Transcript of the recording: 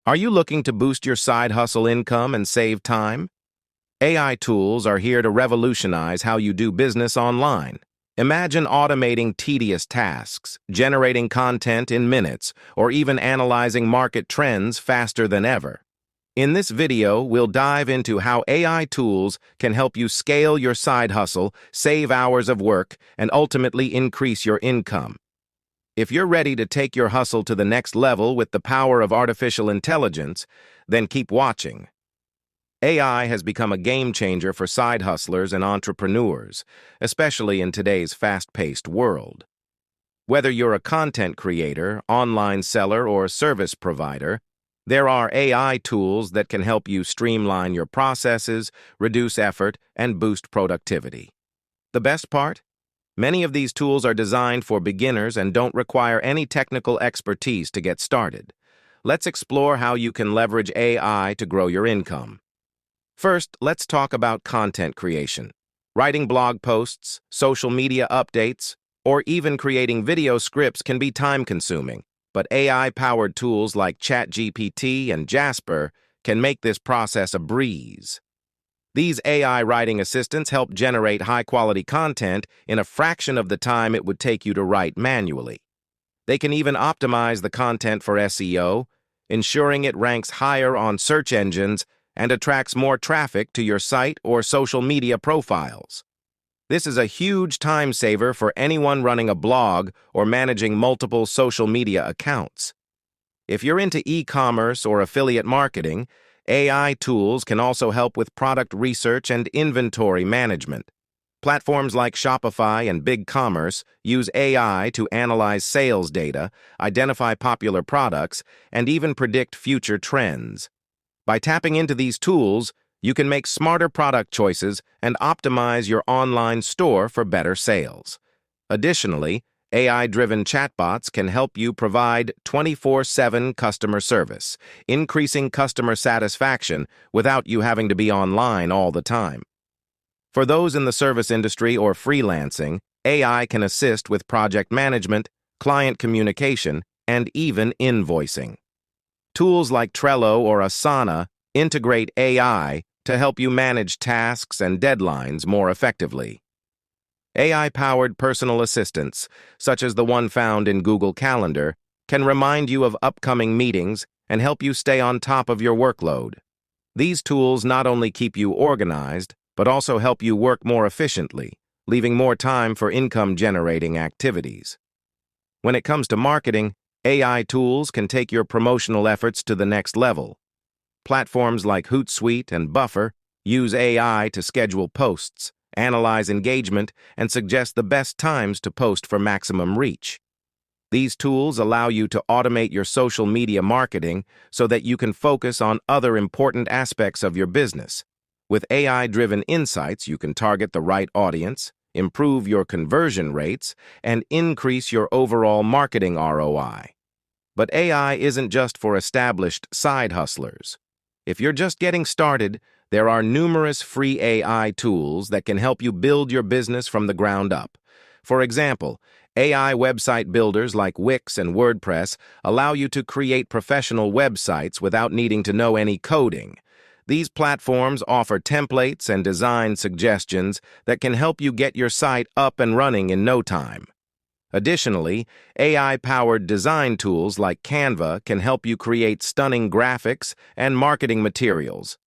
Are you looking to boost your side hustle income and save time? AI tools are here to revolutionize how you do business online. Imagine automating tedious tasks, generating content in minutes, or even analyzing market trends faster than ever. In this video, we'll dive into how AI tools can help you scale your side hustle, save hours of work, and ultimately increase your income. If you're ready to take your hustle to the next level with the power of artificial intelligence, then keep watching. AI has become a game changer for side hustlers and entrepreneurs, especially in today's fast-paced world. Whether you're a content creator, online seller, or service provider, there are AI tools that can help you streamline your processes, reduce effort, and boost productivity. The best part? Many of these tools are designed for beginners and don't require any technical expertise to get started. Let's explore how you can leverage AI to grow your income. First, let's talk about content creation. Writing blog posts, social media updates, or even creating video scripts can be time-consuming, but AI-powered tools like ChatGPT and Jasper can make this process a breeze. These AI writing assistants help generate high-quality content in a fraction of the time it would take you to write manually. They can even optimize the content for SEO, ensuring it ranks higher on search engines and attracts more traffic to your site or social media profiles. This is a huge time saver for anyone running a blog or managing multiple social media accounts. If you're into e-commerce or affiliate marketing, AI tools can also help with product research and inventory management. Platforms like Shopify and BigCommerce use AI to analyze sales data, identify popular products, and even predict future trends. By tapping into these tools, you can make smarter product choices and optimize your online store for better sales. Additionally, AI-driven chatbots can help you provide 24/7 customer service, increasing customer satisfaction without you having to be online all the time. For those in the service industry or freelancing, AI can assist with project management, client communication, and even invoicing. Tools like Trello or Asana integrate AI to help you manage tasks and deadlines more effectively. AI-powered personal assistants, such as the one found in Google Calendar, can remind you of upcoming meetings and help you stay on top of your workload. These tools not only keep you organized, but also help you work more efficiently, leaving more time for income-generating activities. When it comes to marketing, AI tools can take your promotional efforts to the next level. Platforms like Hootsuite and Buffer use AI to schedule posts, analyze engagement, and suggest the best times to post for maximum reach. These tools allow you to automate your social media marketing so that you can focus on other important aspects of your business. With AI-driven insights, you can target the right audience, improve your conversion rates, and increase your overall marketing ROI. But AI isn't just for established side hustlers. If you're just getting started, there are numerous free AI tools that can help you build your business from the ground up. For example, AI website builders like Wix and WordPress allow you to create professional websites without needing to know any coding. These platforms offer templates and design suggestions that can help you get your site up and running in no time. Additionally, AI-powered design tools like Canva can help you create stunning graphics and marketing materials,